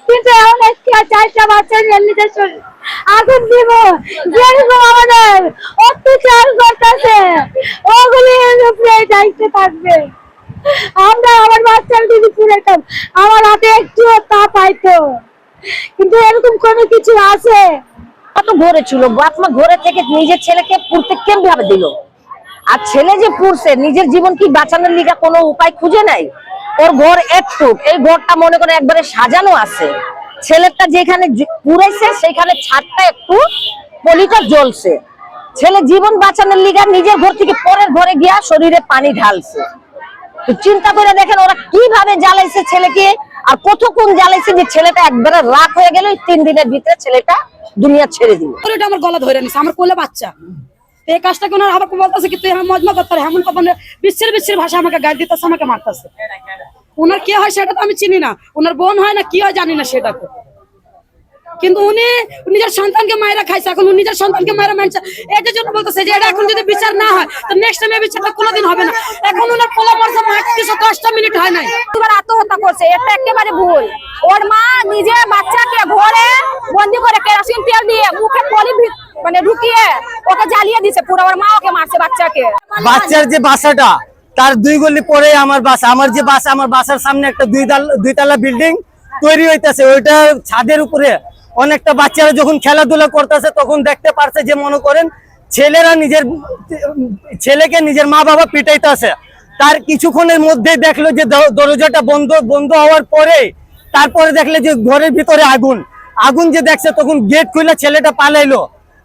কিন্তু এখন চারটা বাচ্চা নিয়ে আগুন দিব, যেরকম আমাদের অত্যাচার করতেছে ওগুলি দায়িত্ব থাকবে। আমরা আমার বাচ্চার যদি পুরাতাম আমার হাতে একটু তা পাইতো, কিন্তু এরকম কোনো কিছু আছে? কত ঘরে ছিল বাপ মা, ঘরে থেকে নিজের ছেলেকে পুড়তে কেমন ভাবে দিল? আর ছেলে যে পুড়ছে নিজের জীবন কি বাঁচানোর লিগা কোনো উপায় খুঁজে নাই? ওর ঘর একটু, এই ঘরটা মনে করে একবারে সাজানো আছে, ছেলেটা যেখানে পুড়াইছে সেখানে ছাদটা একটু পলিটা জ্বলছে। ছেলে জীবন বাঁচানোর লিগা নিজের ঘর থেকে পরের ঘরে গিয়া শরীরে পানি ঢালছে। তো চিন্তা করে দেখেন ওরা কিভাবে জ্বালাইছে ছেলেকে, আর কতক্ষণ জ্বালাইছে যে ছেলেটা একবারে রাত হয়ে গেল। 3 দিনের ভিতরে ছেলেটা দুনিয়া ছেড়ে দিল। এটা আমার গলা ধরে নিছে, আমার কোলে বাচ্চা। এই কাজটা কোন আবার বলতেছে কি তুই মজমা করতে এমন কখন বিশ্বের ভাষা আমাকে গালি দিতেছে, আমাকে মারতেছে। ওনার কি হয় সেটা তো আমি চিনি না, ওনার বোন হয় না কি হয় জানি না সেটা তো, কিন্তু উনি নিজের সন্তানকে মায়েরা খাইছে, এখন নিজের সন্তানকে মায়েরা মানছে। এটার জন্য বলতেছে যে এটা এখন যদি বিচার না হয় তো নেক্সট টাইমে বিচারটা কোনোদিন হবে না। এখন ওনার পোলা মরছে মাত্র 10টা মিনিট হয় নাই, দুবার আত্মহত্যা করছে। এটা একেবারে ভুল। ওর মা নিজের বাচ্চাকে ঘরে বন্দি করে কেরোসিন তেল দিয়ে মুখে পলি মানে ঢুকিয়ে ওকে জ্বালিয়ে দিছে পুরো। ওর মা ওকে মারছে বাচ্চাকে। বাচ্চার যে বাসাটা তার 2 গলি পরে আমার বাসা, আমার যে বাসা, আমার বাসার সামনে একটা 2 তলা বিল্ডিং তৈরি হইতেছে। ওইটা ছাদের উপরে অনেকটা বাচ্চারা যখন খেলাধুলা করতেছে তখন দেখতে পারছে যে মনে করেন ছেলেরা নিজের ছেলেকে নিজের মা বাবা পিটাইতেছে। তার কিছুক্ষণের মধ্যে দেখলো যে দরজাটা বন্ধ হওয়ার পরে তারপরে দেখলে যে ঘরের ভিতরে আগুন যে দেখছে তখন গেট খুলে ছেলেটা পালাইলো,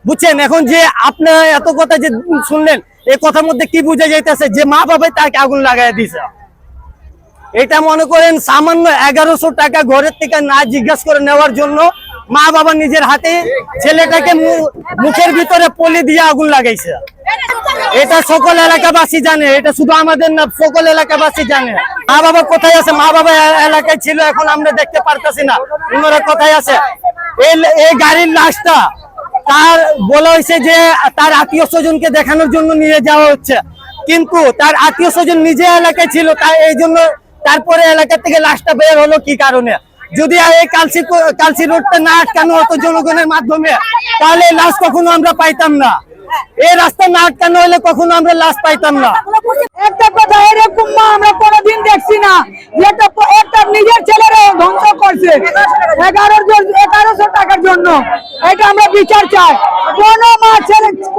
বুঝছেন? এখন যে আপনার এত কথা যে শুনলেন, এই কথার মধ্যে কি বোঝা যাইতেছে যে মা বাবাই তাকে আগুন লাগাই দিছে। এটা মনে করেন সামান্য 1100 টাকা ঘরের থেকে না জিজ্ঞাসা করে নেওয়ার জন্য মা বাবা নিজের হাতে ছেলেটাকে মুখের ভিতরে পলি দিয়ে আগুন লাগাইছে। এটা সকল এলাকাবাসী জানে, এটা শুধু আমাদের না, সকল এলাকাবাসী জানে। মা বাবা কোথায় আছে? মা বাবা এলাকায় ছিল, এখন আমরা দেখতে পারতেছি না ওনারা কোথায় আছে। এই গাড়ির লাশটা তার বলা হয়েছে যে তার আত্মীয় স্বজনকে দেখানোর জন্য নিয়ে যাওয়া হচ্ছে, কিন্তু তার আত্মীয় স্বজন নিজে এলাকায় ছিল, তাই এই জন্য তারপরে এলাকা থেকে লাশটা বের হলো কি কারণে? যদি এই কালসি রোডটা না আটকানো হতো জনগণের মাধ্যমে তাহলে লাশ কখনো আমরা পাইতাম না। এই রাস্তা না আটকানো হলে কখনো আমরা লাশ পাইতাম না। একটা কথা, এরকম মা আমরা কোনোদিন দেখছি না যে একটা নিজের ছেলেরা ধ্বংস করছে 1100 টাকার জন্য। এটা আমরা বিচার চাই।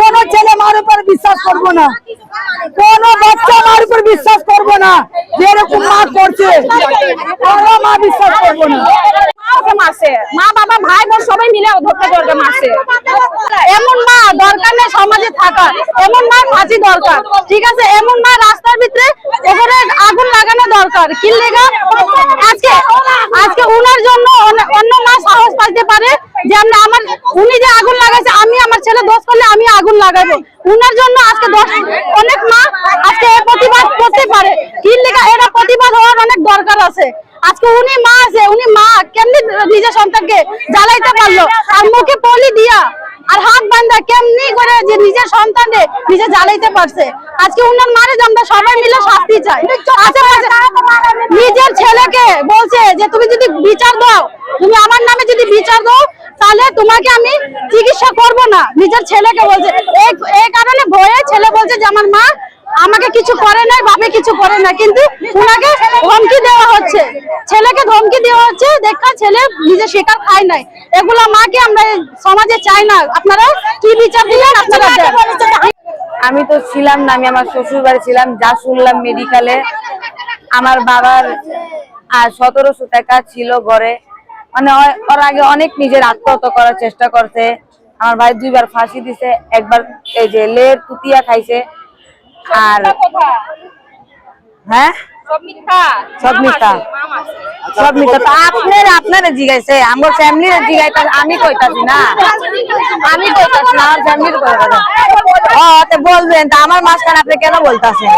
কোনো ছেলে মার উপর বিশ্বাস করবো না, কোনো বাচ্চা মার উপর বিশ্বাস করবো না, যেরকম মা করছে কোনো মা বিশ্বাস করবো না। মারছে মা বাবা ভাই বোন সবাই মিলে ধরতে মারছে। এমন মা দরকার নেই সমাজে থাকা, এমন মা ফাঁসি দরকার, ঠিক আছে? এমন মা রাস্তার ভিতরে এবারে আগুন লাগানো দরকার। কি লেগা আজকে উনার জন্য অন্য মা সাহস পাইতে পারে যে উনি যে আগুন লাগাইছে, আমি আমার ছেলে দোষ করলে আমি আগুন লাগাবো। উনার জন্য আজকে অনেক মা আজকে প্রতিবাদ করতে পারে। কি লেগা এটা প্রতিবাদ হওয়ার অনেক দরকার আছে। আজকে উনি মা আছে, উনি মা কেমনি নিজের সন্তানকে জ্বালাইতে পারলো, আর মুখে পলি দিয়া আর হাত বান্ধা কেমনি করে যে নিজের সন্তানকে নিজে জ্বালাইতে পারছে। আজকে উনার মারে আমরা সবাই মিলে শাস্তি চাই। নিজের ছেলেকে বলছে যে তুমি যদি বিচার দাও, তুমি আমার নামে যদি বিচার দাও তাহলে তোমাকে আমি চিকিৎসা করব না। নিজের ছেলেকে বলছে, এই কারণে ভয়ে ছেলে বলছে যে আমার মা আমাকে কিছু করে নাই, বাবা কিছু করে না, কিন্তু ওনাকে ধমকি দেওয়া হচ্ছে, ছেলেকে ধমকি দেওয়া হচ্ছে। দেখা ছেলে নিজে শিকার খায় নাই। এগুলা মাকে আমরা সমাজে চাই না। আপনারা কি বিচার দিলেন আপনারা? আমি তো ছিলাম না, আমি আমার শ্বশুর বাড়ি ছিলাম। যা শুনলাম মেডিকেলে আমার বাবার 1700 টাকা ছিল ঘরে, মানে ওর আগে অনেক নিজের আত্মহত্যা করার চেষ্টা করছে। আমার ভাই 2 বার ফাঁসি দিছে, একবার এই যে লের তুতিয়া খাইছে। আর হ্যাঁ সব মিথ্যা। তো আপনারা জিগাইছে, আমার ফ্যামিলির জিগাইতে আমি কইতাছি না, আমার ফ্যামিলির কথা বলবেন। তা আমার মাঝখানে আপনি কেন বলতেছেন?